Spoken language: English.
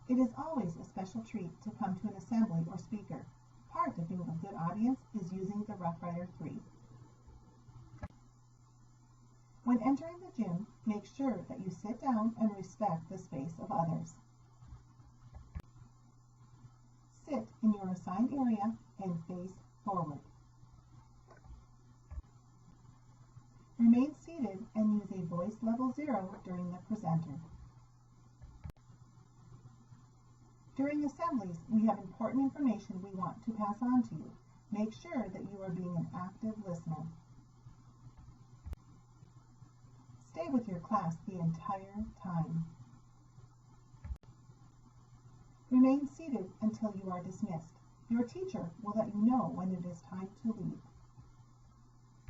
It is always a special treat to come to an assembly or speaker. Part of being a good audience is using the Rough Rider 3. When entering the gym, make sure that you sit down and respect the space of others. Sit in your assigned area and face forward. Remain seated and use a voice level 0 during the presenter. During assemblies, we have important information we want to pass on to you. Make sure that you are being an active listener. Stay with your class the entire time. Remain seated until you are dismissed. Your teacher will let you know when it is time to leave.